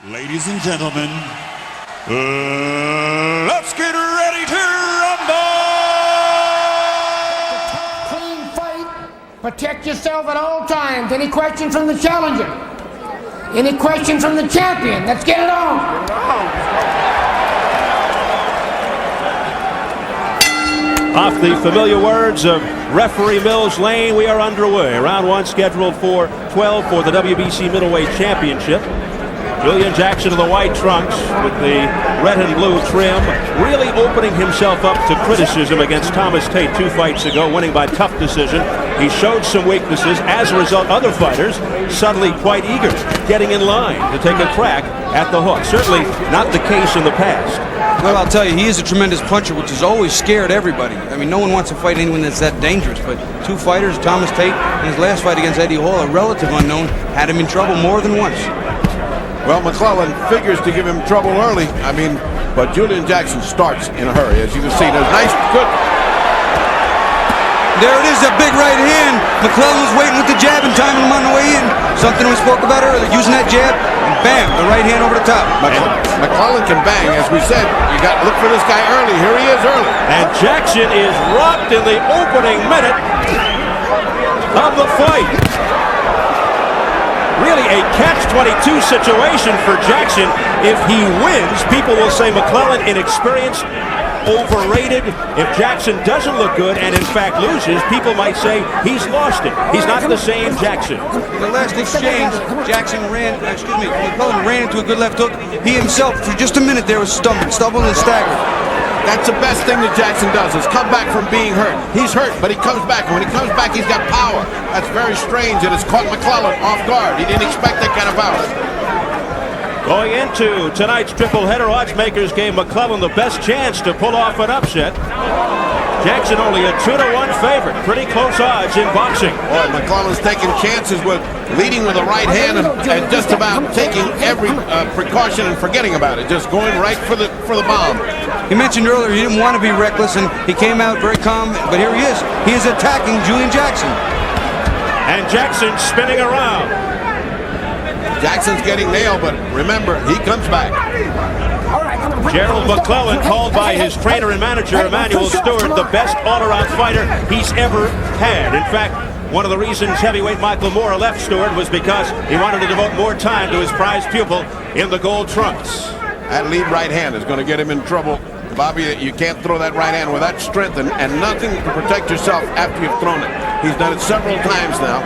Ladies and gentlemen, let's get ready to rumble! Clean fight. Protect yourself at all times. Any question from the challenger? Any question from the champion? Let's get it on. Off the familiar words of referee Mills Lane, we are underway. Round one scheduled for 12 for the WBC Middleweight Championship. Julian Jackson in the white trunks with the red and blue trim, really opening himself up to criticism against Thomas Tate 2 fights ago, winning by tough decision. He showed some weaknesses. As a result, other fighters suddenly quite eager, getting in line to take a crack at the hook. Certainly not the case in the past. Well, I'll tell you, he is a tremendous puncher, which has always scared everybody. I mean, no one wants to fight anyone that's that dangerous, but 2 fighters, Thomas Tate and his last fight against Eddie Hall, a relative unknown, had him in trouble more than once. Well, McClellan figures to give him trouble early. I mean, but Julian Jackson starts in a hurry. As you can see, there's nice, good. There it is, that big right hand. McClellan was waiting with the jab and timing him on the way in. Something we spoke about earlier, using that jab, and bam, the right hand over the top. McClellan can bang, as we said. You got to look for this guy early. Here he is early. And Jackson is rocked in the opening minute of the fight. Really a catch-22 situation for Jackson. If he wins, people will say McClellan inexperienced, overrated. If Jackson doesn't look good and in fact loses, people might say he's lost it. He's not the same Jackson. In the last exchange, McClellan ran into a good left hook. He himself, for just a minute there, was stumbled and staggered. That's the best thing that Jackson does, is come back from being hurt. He's hurt, but he comes back, and when he comes back, he's got power. That's very strange, and it's caught McClellan off guard. He didn't expect that kind of power. Going into tonight's triple-header, oddsmakers gave McClellan the best chance to pull off an upset. Jackson only a 2-1 favorite. Pretty close odds in boxing. Boy, McClellan's taking chances with leading with the right hand and just about taking every precaution and forgetting about it. Just going right for the bomb. He mentioned earlier he didn't want to be reckless, and he came out very calm, but here he is. He is attacking Julian Jackson. And Jackson spinning around. Jackson's getting nailed, but remember, he comes back. Gerald McClellan, called by his trainer and manager, Emanuel Stewart, the best all-around fighter he's ever had. In fact, one of the reasons heavyweight Michael Moore left Stewart was because he wanted to devote more time to his prized pupil in the gold trunks. That lead right hand is going to get him in trouble. Bobby, you can't throw that right hand with that strength and nothing to protect yourself after you've thrown it. He's done it several times now.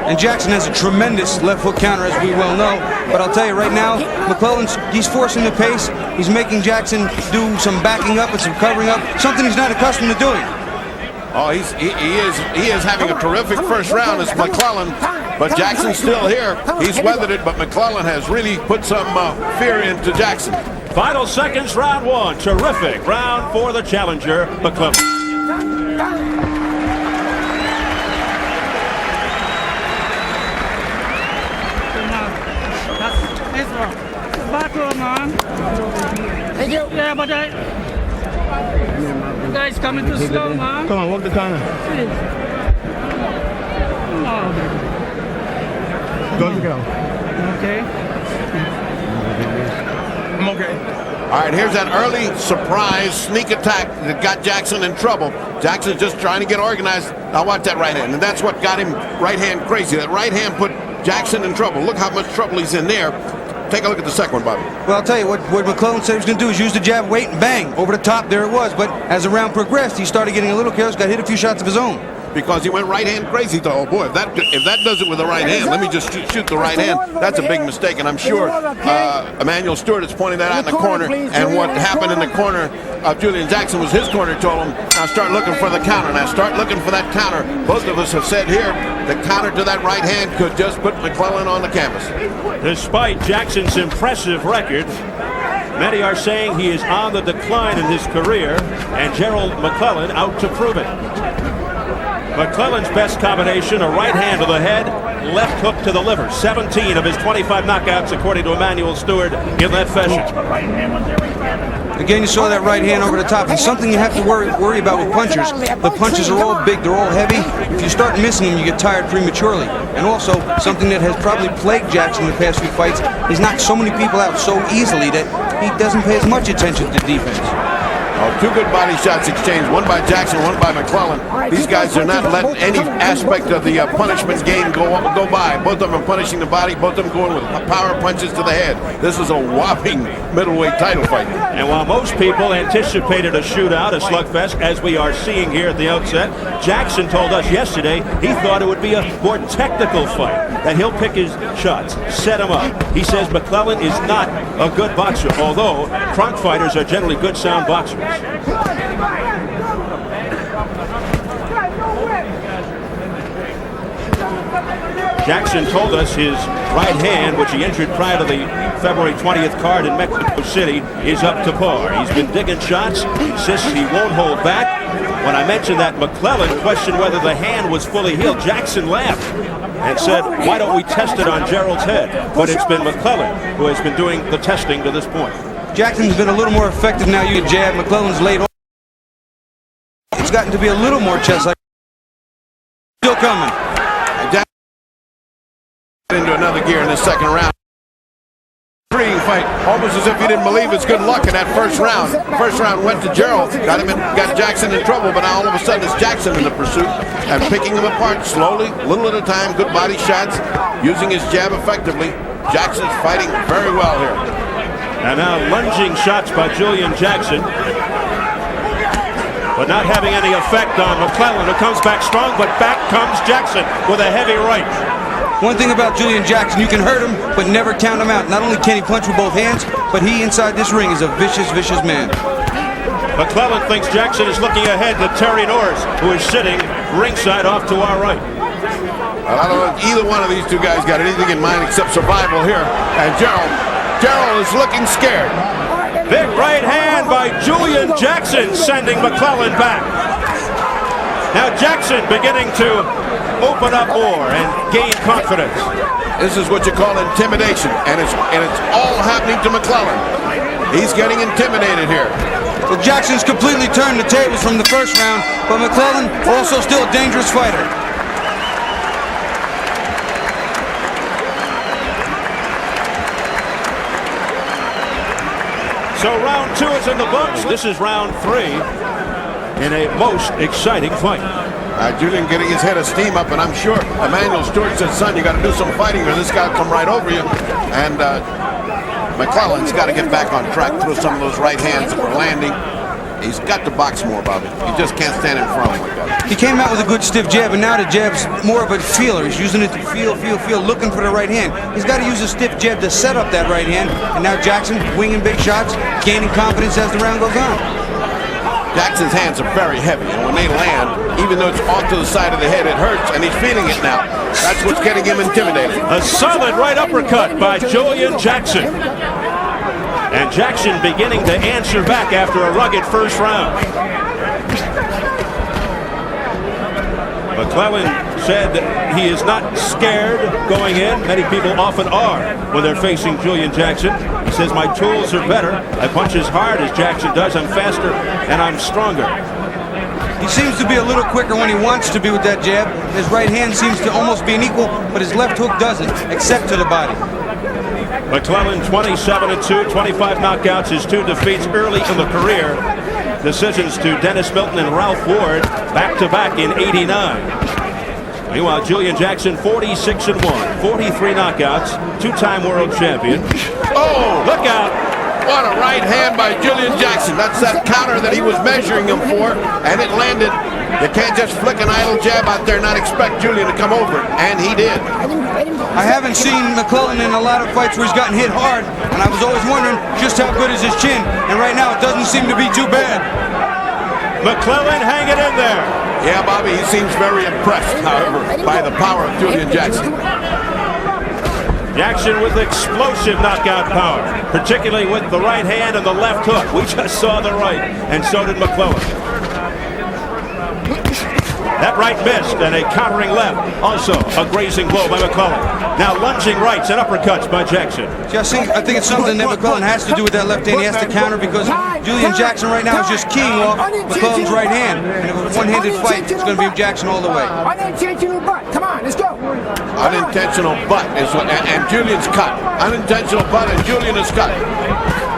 And Jackson has a tremendous left hook counter, as we well know. But I'll tell you right now, McClellan's he's forcing the pace. He's making Jackson do some backing up and some covering up, something he's not accustomed to doing. Oh, he is having a terrific first round as McClellan, but Jackson's still here. He's weathered it, but McClellan has really put some fear into Jackson. Final seconds, round one. Terrific round for the challenger, McClellan. Bathroom, man. Thank you. Yeah, but you guys coming too slow, man. Come on, walk the corner. Go to go. Okay. I'm okay. All right, here's that early surprise sneak attack that got Jackson in trouble. Jackson's just trying to get organized. Now watch that right hand, and that's what got him right hand crazy. That right hand put Jackson in trouble. Look how much trouble he's in there. Take a look at the second one, Bobby. Well, I'll tell you, what McClellan said he was going to do is use the jab, wait, and bang. Over the top, there it was. But as the round progressed, he started getting a little careless, got hit a few shots of his own. Because he went right hand crazy. Thought, oh boy, if that does it with the right hand, let me just shoot the right hand. That's a big mistake, and I'm sure Emanuel Stewart is pointing that out in the corner. And what happened in the corner of Julian Jackson was his corner told him, now start looking for the counter. Now start looking for that counter. Both of us have said here, the counter to that right hand could just put McClellan on the canvas. Despite Jackson's impressive record, many are saying he is on the decline in his career, and Gerald McClellan out to prove it. McClellan's best combination, a right hand to the head left hook to the liver. 17 of his 25 knockouts, according to Emmanuel Stewart, in that fashion. Again, you saw that right hand over the top, and something you have to worry about with punchers. The punches are all big, they're all heavy. If you start missing them, you get tired prematurely. And also, something that has probably plagued Jackson in the past few fights, he's knocked so many people out so easily that he doesn't pay as much attention to defense. Oh, two good body shots exchanged, one by Jackson, one by McClellan. These guys are not letting any aspect of the punishment game go by. Both of them are punishing the body, both of them going with power punches to the head. This is a whopping middleweight title fight. And while most people anticipated a shootout, a slugfest, as we are seeing here at the outset, Jackson told us yesterday he thought it would be a more technical fight, that he'll pick his shots, set him up. He says McClellan is not a good boxer, although front fighters are generally good, sound boxers. Jackson told us his right hand, which he injured prior to the February 20th card in Mexico City, is up to par. He's been digging shots, insists he won't hold back. When I mentioned that McClellan questioned whether the hand was fully healed, Jackson laughed and said, why don't we test it on Gerald's head? But it's been McClellan who has been doing the testing to this point. Jackson's been a little more effective now. You jab, McClellan's laid off. It's gotten to be a little more chest-like. Still coming. Into another gear in the second round. Intriguing fight, almost as if he didn't believe his good luck in that first round. First round went to Gerald, got Jackson in trouble, but now all of a sudden it's Jackson in the pursuit and picking them apart slowly, little at a time. Good body shots, using his jab effectively. Jackson's fighting very well here. And now lunging shots by Julian Jackson, but not having any effect on McClellan, who comes back strong, but back comes Jackson with a heavy right. One thing about Julian Jackson, you can hurt him, but never count him out. Not only can he punch with both hands, but he inside this ring is a vicious, vicious man. McClellan thinks Jackson is looking ahead to Terry Norris, who is sitting ringside off to our right. Well, I don't know if either one of these two guys got anything in mind except survival here. And Gerald is looking scared. Big right hand by Julian Jackson, sending McClellan back. Now Jackson beginning to open up more and gain confidence. This is what you call intimidation, and it's all happening to McClellan. He's getting intimidated here. Well, Jackson's completely turned the tables from the first round, but McClellan also still a dangerous fighter. So round 2 is in the books. This is round 3 in a most exciting fight. Julian getting his head of steam up, and I'm sure Emmanuel Stewart said, son, you got to do some fighting or this guy will come right over you. And McClellan's got to get back on track, throw some of those right hands that were landing. He's got to box more, Bobby. He just can't stand in front of him like that. He came out with a good stiff jab, and now the jab's more of a feeler. He's using it to feel, looking for the right hand. He's got to use a stiff jab to set up that right hand. And now Jackson winging big shots, gaining confidence as the round goes on. Jackson's hands are very heavy, and when they land, even though it's off to the side of the head, it hurts, and he's feeling it now. That's what's getting him intimidated. A solid right uppercut by Julian Jackson. And Jackson beginning to answer back after a rugged first round. McClellan said that he is not scared going in. Many people often are when they're facing Julian Jackson. He says, my tools are better. I punch as hard as Jackson does. I'm faster and I'm stronger. He seems to be a little quicker when he wants to be with that jab. His right hand seems to almost be an equal, but his left hook doesn't, except to the body. McClellan 27-2, 25 knockouts, his 2 defeats early in the career. Decisions to Dennis Milton and Ralph Ward back-to-back in '89. Meanwhile, Julian Jackson 46-1, 43 knockouts, 2-time world champion. Oh, look out! What a right hand by Julian Jackson. That's that counter that he was measuring him for, and it landed. You can't just flick an idle jab out there and not expect Julian to come over, and he did. I haven't seen McClellan in a lot of fights where he's gotten hit hard, and I was always wondering just how good is his chin, and right now it doesn't seem to be too bad. McClellan hanging in there. Yeah, Bobby, he seems very impressed, however, by the power of Julian Jackson. Jackson with explosive knockout power, particularly with the right hand and the left hook. We just saw the right, and so did McClellan. That right missed, and a countering left. Also a grazing blow by McClellan. Now lunging rights and uppercuts by Jackson. I think it's something that McClellan has to do with that left hand. He has to counter because Julian Jackson right now is just keying off McClellan's right hand. And if a one-handed fight, it's going to be Jackson all the way. Unintentional butt. Come on, let's go. Unintentional butt is what, and Julian's cut. Unintentional butt, and Julian is cut.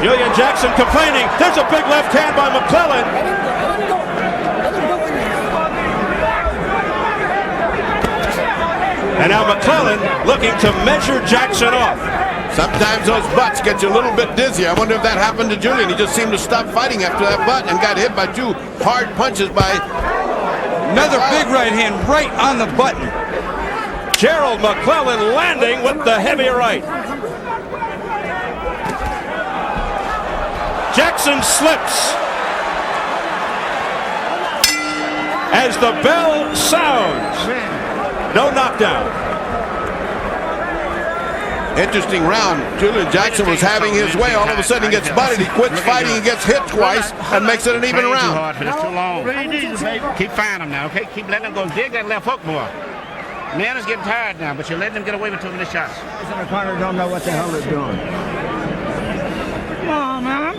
Julian Jackson complaining. There's a big left hand by McClellan. And now McClellan looking to measure Jackson off. Sometimes those butts get you a little bit dizzy. I wonder if that happened to Julian. He just seemed to stop fighting after that butt and got hit by 2 hard punches by... Another big right hand right on the button. Gerald McClellan landing with the heavy right. Jackson slips as the bell sounds. No knockdown. Interesting round. Julian Jackson was having his way. All of a sudden he gets butted. He quits fighting. He gets hit twice and makes it an even round. It's too long. Keep firing him now, okay? Keep letting him go. Dig that left hook more. Man is getting tired now, but you're letting him get away with too many shots. The corner don't know what the hell they're doing. Come on, man.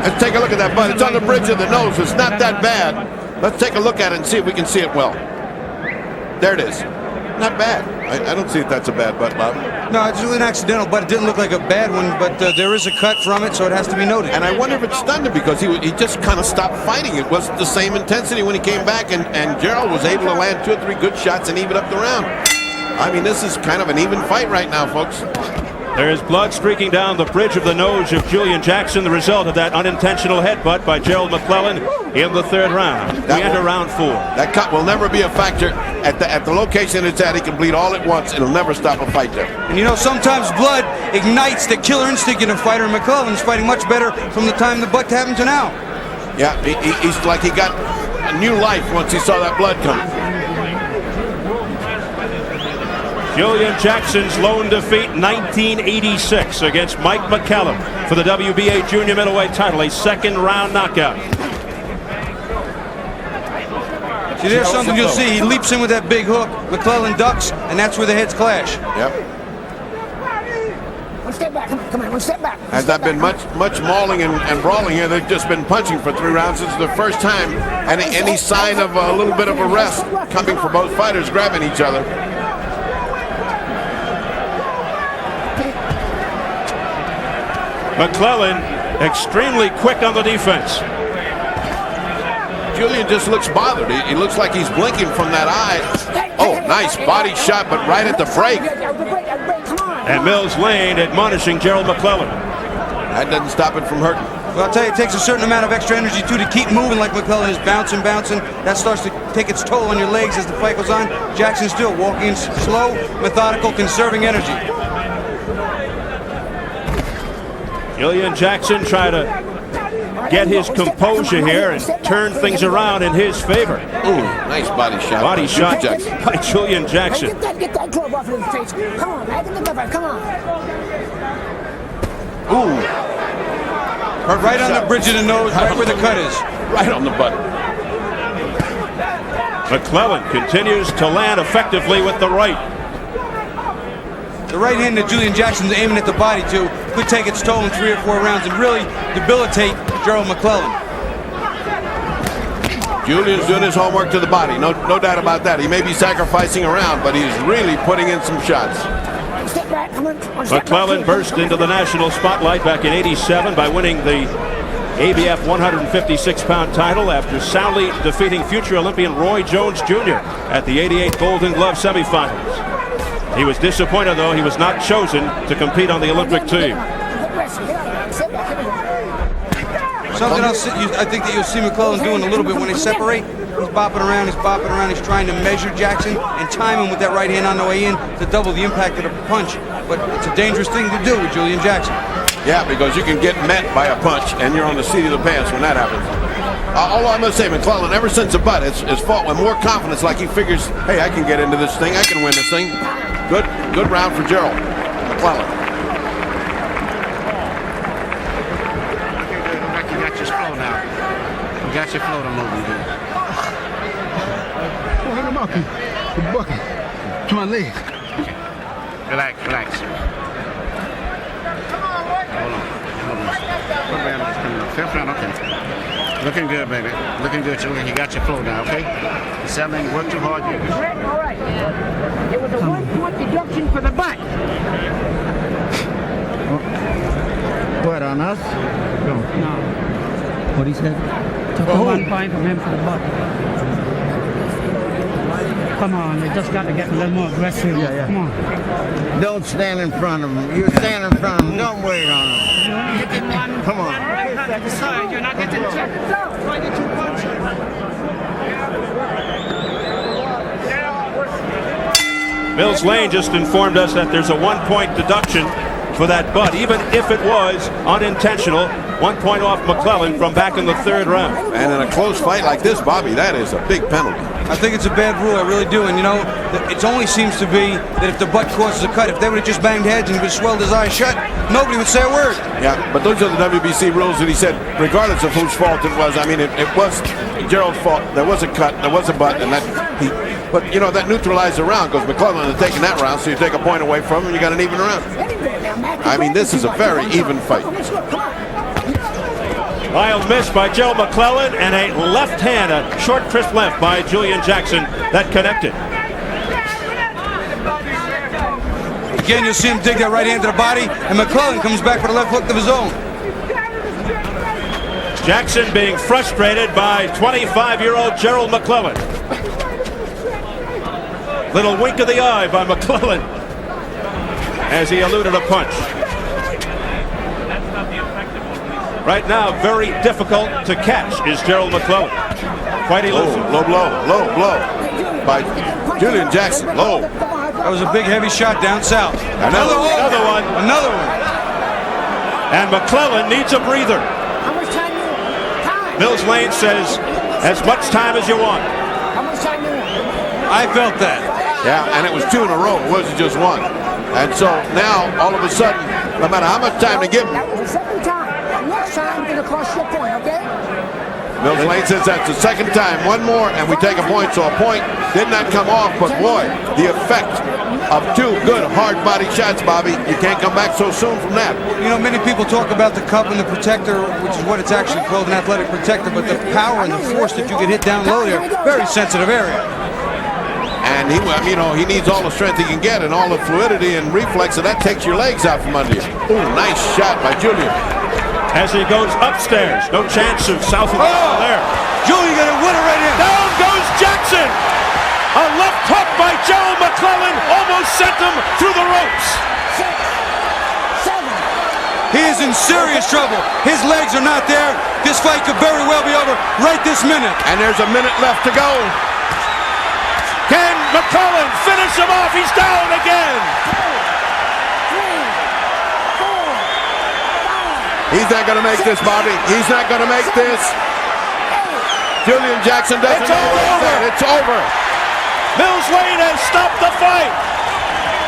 Let's take a look at that butt. It's on the bridge of the nose. It's not that bad. Let's take a look at it and see if we can see it well. There it is. Not bad. I don't see if that's a bad butt, Bob. No, it's really an accidental, but it didn't look like a bad one. But there is a cut from it, so it has to be noted. And I wonder if it stunned him because he just kind of stopped fighting. It wasn't the same intensity when he came back, and Gerald was able to land 2 or 3 good shots and even up the round. I mean, this is kind of an even fight right now, folks. There is blood streaking down the bridge of the nose of Julian Jackson, the result of that unintentional headbutt by Gerald McClellan in the 3rd round. We enter round 4. That cut will never be a factor at the location it's at. He can bleed all at once. It'll never stop a fight there. And you know, sometimes blood ignites the killer instinct in a fighter, and McClellan's fighting much better from the time the butt happened to now. Yeah, he's like he got a new life once he saw that blood coming. Julian Jackson's lone defeat, 1986, against Mike McCallum for the WBA junior middleweight title, a 2nd round knockout. See, there's something you'll see. He leaps in with that big hook. McClellan ducks, and that's where the heads clash. Yep. One step back. Come on, one step back. Has that been much mauling and brawling here? They've just been punching for 3 rounds. This is the first time any sign of a little bit of a rest coming for both fighters grabbing each other. McClellan extremely quick on the defense. Julian just looks bothered. He looks like he's blinking from that eye. Oh, nice body shot, but right at the break. And Mills Lane admonishing Gerald McClellan. That doesn't stop it from hurting. Well, I'll tell you, it takes a certain amount of extra energy, too, to keep moving like McClellan is bouncing. That starts to take its toll on your legs as the fight goes on. Jackson's still walking slow, methodical, conserving energy. Julian Jackson trying to get his composure here and turn things around in his favor. Ooh, nice body shot. Body shot by Julian Jackson. Get that glove off of his face. Come on, man. Get the glove off. Come on. Ooh. Right on the bridge of the nose, right where the cut is. Right on the butt. McClellan continues to land effectively with the right. The right hand that Julian Jackson's aiming at the body to could take its toll in 3 or 4 rounds and really debilitate Gerald McClellan. Julian's doing his homework to the body. No doubt about that. He may be sacrificing around, but he's really putting in some shots. McClellan burst into the national spotlight back in '87 by winning the ABF 156-pound title after soundly defeating future Olympian Roy Jones Jr. at the '88 Golden Glove semifinals. He was disappointed, though, he was not chosen to compete on the Olympic team. Something else I think that you'll see McClellan doing a little bit when they separate. He's bopping around, he's trying to measure Jackson and time him with that right hand on the way in to double the impact of the punch. But it's a dangerous thing to do with Julian Jackson. Yeah, because you can get met by a punch, and you're on the seat of the pants when that happens. All I'm going to say, McClellan, ever since the butt, has fought with more confidence, like he figures, hey, I can get into this thing, I can win this thing. Good round for Gerald McClellan. You got your flow now. You got your flow to move, dude. Oh, hang him up. He's bucking to my leg. Relax. Hold on. What round is coming up? Fifth round, okay. Looking good, baby. Looking good. You got your flow now, okay? Settling, work too hard. All right. It was a 1-point deduction for the butt. What, on us? No. What he said? Took a 1 point from him for the butt. Come on, you just got to get a little more aggressive. Yeah. Come on. Don't stand in front of him. You stand in front of him. Don't wait on him. You're getting one. Come on. Right hand at the side. You're not getting checked. Try the 2 punches. Mills Lane just informed us that there's a 1-point deduction for that butt, even if it was unintentional. 1 point off McClellan from back in the 3rd round. And in a close fight like this, Bobby, that is a big penalty. I think it's a bad rule, I really do. And you know, it only seems to be that if the butt causes a cut, if they would have just banged heads and he would have swelled his eyes shut, nobody would say a word. Yeah, but those are the WBC rules that he said, regardless of whose fault it was. I mean, it was Gerald's fault. There was a cut, there was a butt, and but you know, that neutralized the round because McClellan had taken that round, so you take a point away from him and you got an even round. I mean, this is a very even fight. Wild miss by Gerald McClellan and a left hand, a short crisp left by Julian Jackson that connected. Again, you'll see him dig that right hand to the body, and McClellan comes back with a left hook of his own. Jackson being frustrated by 25-year-old Gerald McClellan. Little wink of the eye by McClellan as he eluded a punch. Right now, very difficult to catch is Gerald McClellan. Quite elusive. Low blow by Julian Jackson. Low. That was a big, heavy shot down south. Another one. And McClellan needs a breather. How much time you want? Mills Lane says, as much time as you want. How much time you want? I felt that. Yeah, and it was 2 in a row. It wasn't just 1. And so now, all of a sudden, no matter how much time to give him, That was the 2nd time. Next time, going to cost you a point, okay? Mills Lane says that's the 2nd time. 1 more, and we take a point. So a point did not come off, but boy, the effect of 2 good hard body shots, Bobby. You can't come back so soon from that. You know, many people talk about the cup and the protector, which is what it's actually called, an athletic protector, but the power and the force that you can hit down low there, very sensitive area. And he needs all the strength he can get and all the fluidity and reflex, and that takes your legs out from under you. Ooh, nice shot by Julian. As he goes upstairs, no chance of south of there. Julian got a winner right in. Down goes Jackson. A left hook by Gerald McClellan almost sent him through the ropes. 7. He is in serious trouble. His legs are not there. This fight could very well be over right this minute. And there's a minute left to go. Can McClellan finish him off? He's down again. 3, 4, 5. He's not going to make this, Bobby. He's not going to make this. Julian Jackson doesn't know what he said. It's over. Mills Lane has stopped the fight.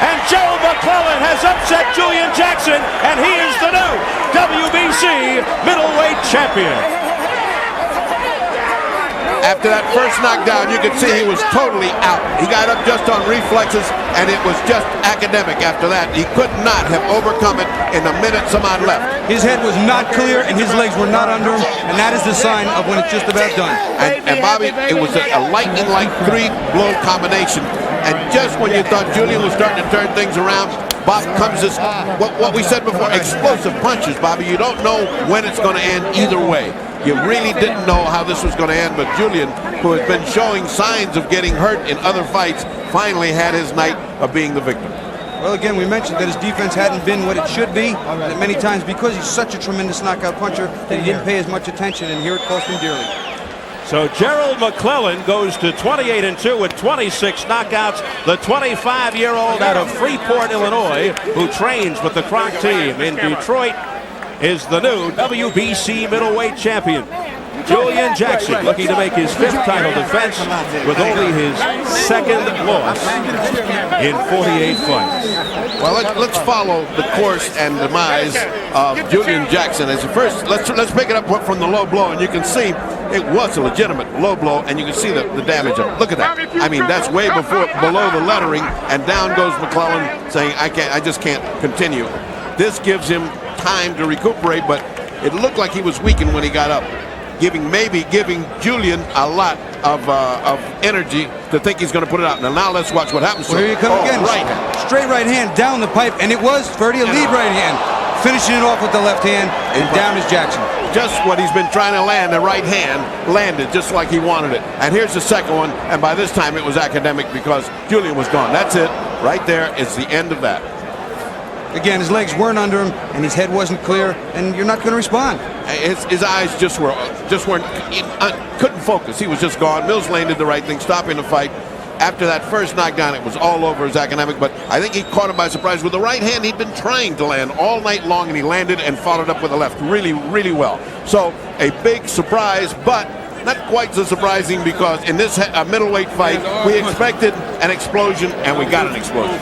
And Gerald McClellan has upset Julian Jackson, and he is the new WBC middleweight champion. After that first knockdown, you could see he was totally out. He got up just on reflexes, and it was just academic after that. He could not have overcome it in a minute some odd left. His head was not clear, and his legs were not under him, and that is the sign of when it's just about done. And Bobby, it was a lightning-like 3-blow combination. And just when you thought Julian was starting to turn things around, Bob comes this, what we said before, explosive punches, Bobby. You don't know when it's going to end either way. You really didn't know how this was going to end, but Julian, who has been showing signs of getting hurt in other fights, finally had his night of being the victim. Well, again, we mentioned that his defense hadn't been what it should be, that many times because he's such a tremendous knockout puncher that he didn't pay as much attention, and here it cost him dearly. So Gerald McClellan goes to 28-2 with 26 knockouts. The 25-year-old out of Freeport, Illinois, who trains with the Kronk team in Detroit, is the new WBC middleweight champion. Julian Jackson looking to make his 5th title defense with only his 2nd loss in 48 fights. Well, let's follow the course and demise of Julian Jackson. As first, let's pick it up from the low blow, and you can see it was a legitimate low blow, and you can see the damage of it. Look at that. I mean, that's way below the lettering, and down goes McClellan saying, I just can't continue. This gives him time to recuperate, but it looked like he was weakened when he got up, maybe giving Julian a lot of energy to think he's going to put it out. Now let's watch what happens. Well, here you come again. Right. Straight right hand down the pipe, and it was Ferdy a lead right hand. Finishing it off with the left hand, and down is Jackson. Just what he's been trying to land, the right hand landed just like he wanted it. And here's the second one, and by this time it was academic because Julian was gone. That's it. Right there is the end of that. Again, his legs weren't under him, and his head wasn't clear, and you're not going to respond. His eyes just weren't, couldn't focus. He was just gone. Mills Lane did the right thing, stopping the fight. After that first knockdown, it was all over his academic, but I think he caught him by surprise with the right hand he'd been trying to land all night long, and he landed and followed up with the left really, really well. So a big surprise, but not quite so surprising because in this middleweight fight, we expected an explosion, and we got an explosion.